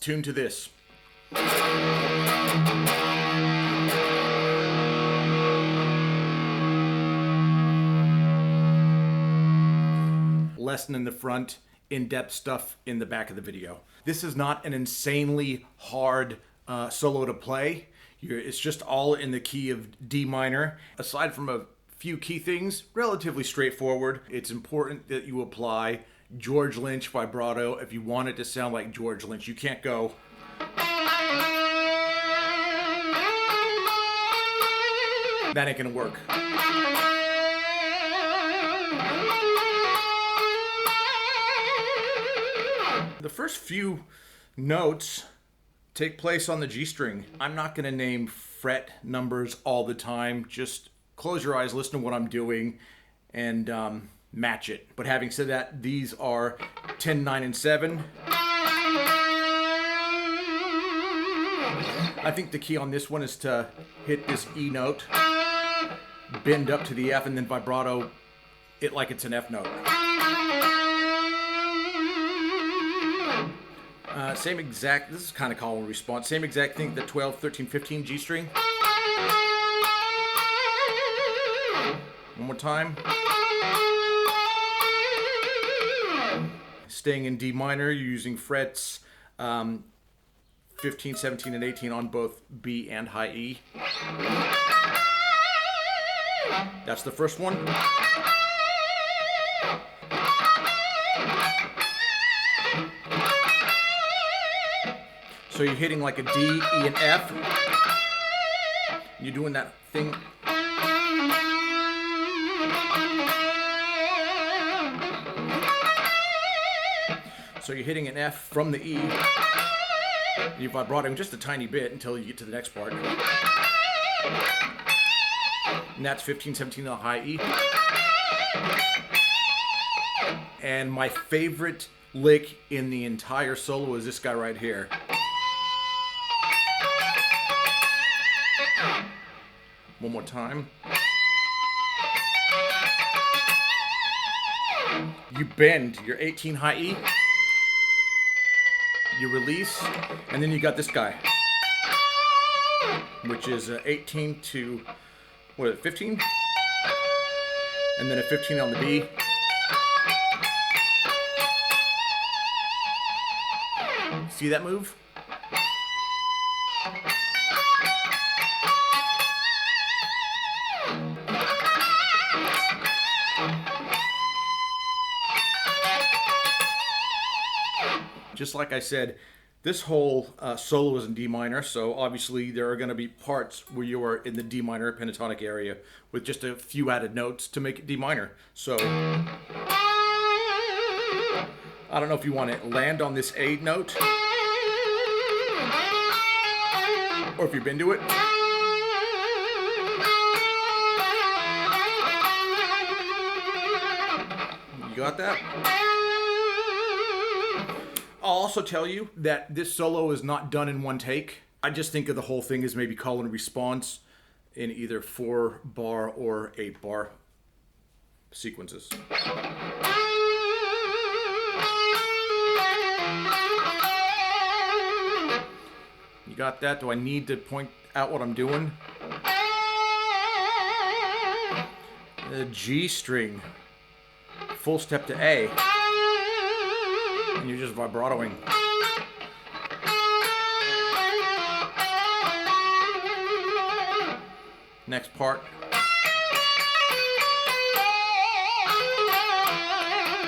Tune to this. Lesson in the front, in-depth stuff in the back of the video. This is not an insanely hard solo to play. It's just all in the key of D minor. Aside from a few key things, relatively straightforward. It's important that you apply George Lynch vibrato if you want it to sound like George Lynch. You can't go... That ain't gonna work. The first few notes take place on the G string. I'm not gonna name fret numbers all the time. Just close your eyes, listen to what I'm doing, and match it. But having said that, these are 10, 9, and 7. I think the key on this one is to hit this E note, bend up to the F, and then vibrato it like it's an F note. Same exact, this is kind of call and response, same exact thing, the 12, 13, 15 G string. One more time. Staying in D minor, you're using frets 15, 17, and 18 on both B and high E. That's the first one. So you're hitting like a D, E, and F. You're doing that thing. So you're hitting an F from the E. You're vibrating just a tiny bit until you get to the next part. And that's 15, 17 on the high E. And my favorite lick in the entire solo is this guy right here. One more time. You bend your 18 high E. You release, and then you got this guy, which is 18 to, what is it, 15? And then a 15 on the B. See that move? Just like I said, this whole solo is in D minor, so obviously there are going to be parts where you are in the D minor pentatonic area with just a few added notes to make it D minor. So, I don't know if you want to land on this A note, or if you've been to it. You got that? I'll also tell you that this solo is not done in one take. I just think of the whole thing as maybe call and response in either 4-bar or 8-bar sequences. You got that? Do I need to point out what I'm doing? The G string, full step to A. And you're just vibratoing. Next part.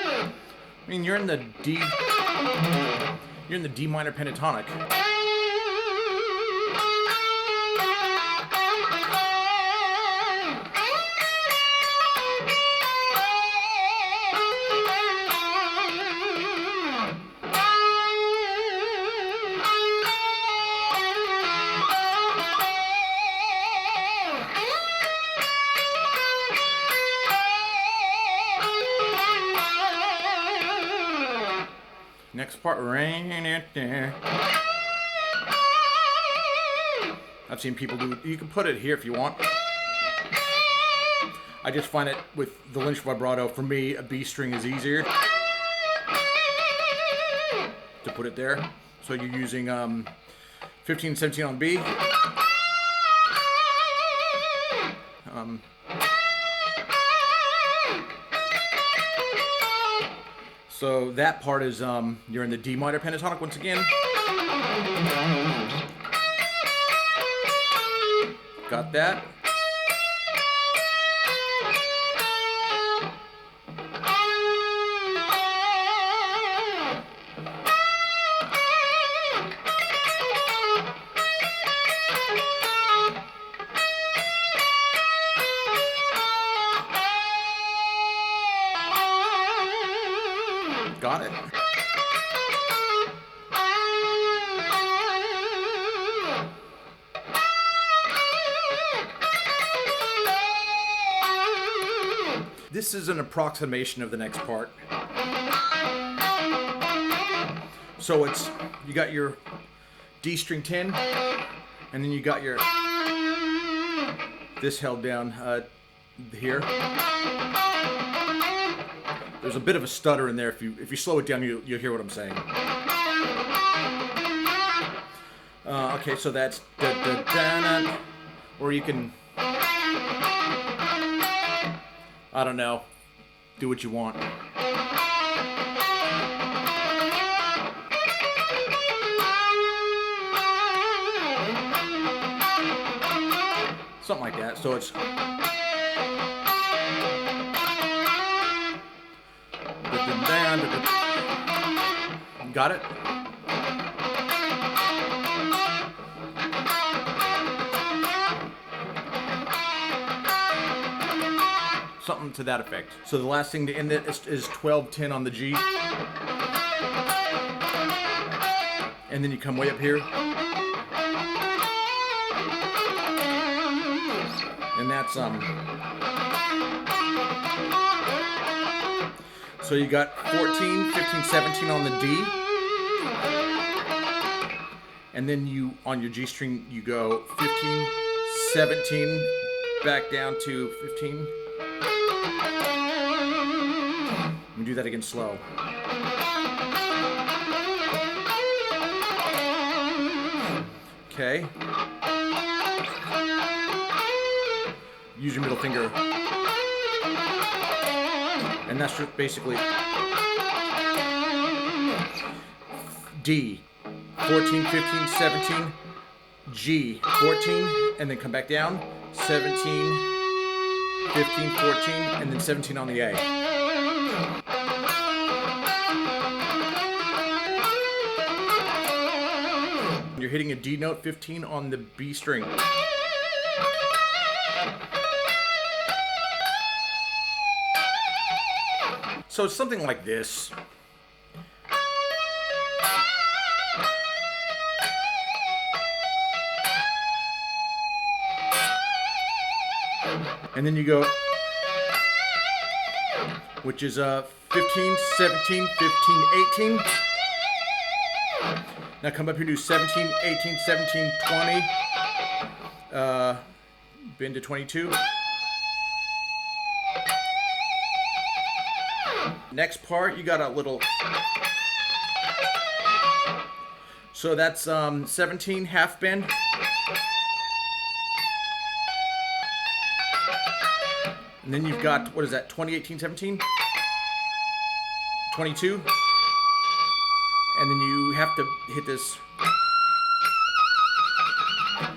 I mean, you're in the D minor pentatonic. Next part, rain it there. I've seen people do it. You can put it here if you want. I just find it with the Lynch vibrato, for me, a B string is easier to put it there. So you're using 15, 17 on B. So that part is you're in the D minor pentatonic once again. Got that. Got it. This is an approximation of the next part. So it's, you got your D string 10, and then you got your, this held down here. There's a bit of a stutter in there. If you slow it down, you'll hear what I'm saying. Okay, so that's da da da da, or you can, I don't know, do what you want. Something like that. So it's got it? Something to that effect. So the last thing to end it is 12-10 on the G. And then you come way up here. And that's so you got 14, 15, 17 on the D. And then you, on your G string, you go 15, 17, back down to 15. Let me do that again slow. Okay. Use your middle finger. And that's just basically D, 14, 15, 17, G, 14, and then come back down, 17, 15, 14, and then 17 on the A. You're hitting a D note 15 on the B string. So it's something like this. And then you go, which is 15, 17, 15, 18. Now come up here, do 17, 18, 17, 20. Bend to 22. Next part, you got a little, so that's 17, half bend. And then you've got, what is that, 20, 18, 17? 22. And then you have to hit this,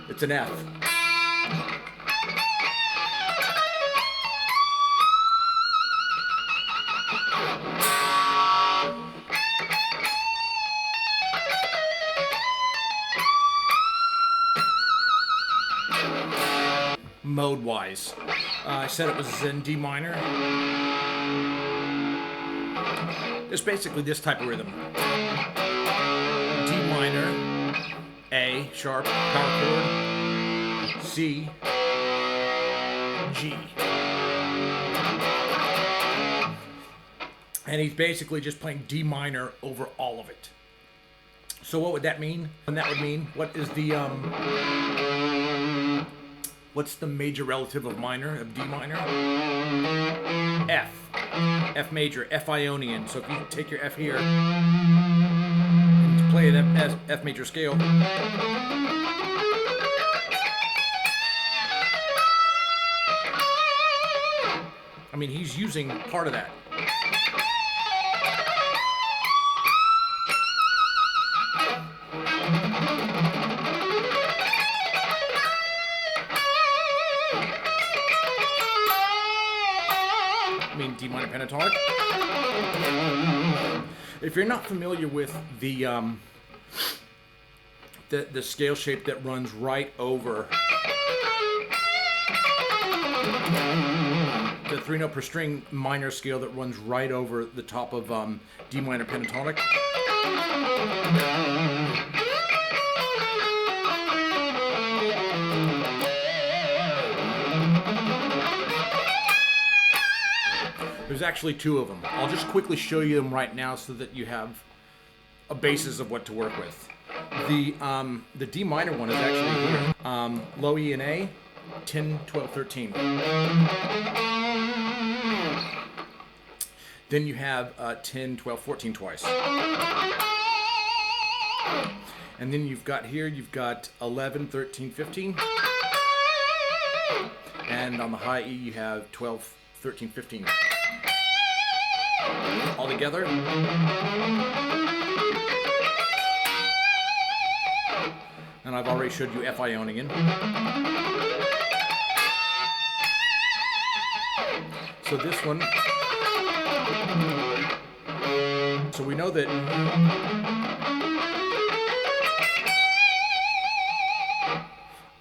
it's an F. Mode-wise, I said it was in D minor. It's basically this type of rhythm. D minor, A sharp, power chord, C, G. And he's basically just playing D minor over all of it. So what would that mean? And that would mean, what is the what's the major relative of minor, of D minor? F. F major, F Ionian. So if you take your F here and play an F major scale. I mean, he's using part of that. I mean, D minor pentatonic. If you're not familiar with the scale shape that runs right over the 3-note per string minor scale that runs right over the top of D minor pentatonic. There's actually two of them. I'll just quickly show you them right now so that you have a basis of what to work with. The D minor one is actually here. Low E and A, 10, 12, 13. Then you have 10, 12, 14 twice. And then you've got here, you've got 11, 13, 15. And on the high E, you have 12, 13, 15. All together. And I've already showed you F Ionian. So this one, so we know that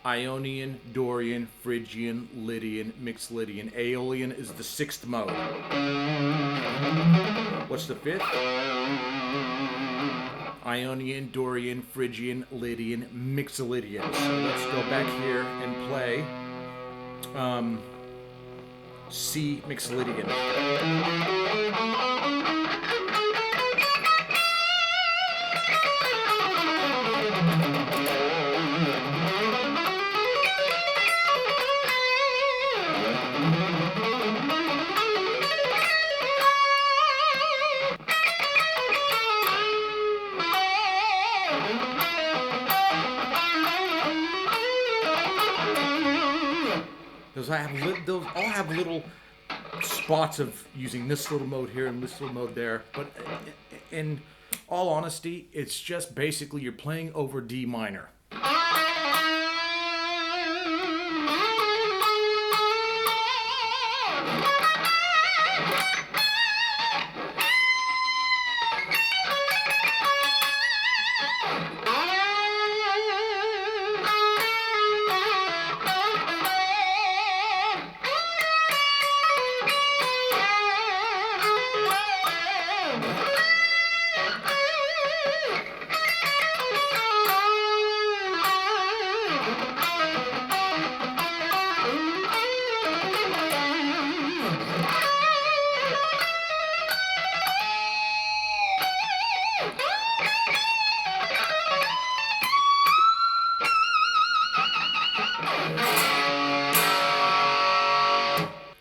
Ionian, Dorian, Phrygian, Lydian, Mixed Lydian. Aeolian is the 6th mode. What's the 5th? Ionian, Dorian, Phrygian, Lydian, Mixed Lydian. So let's go back here and play C Mixed Lydian. Those all have little spots of using this little mode here and this little mode there. But in all honesty, it's just basically you're playing over D minor.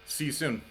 See you soon.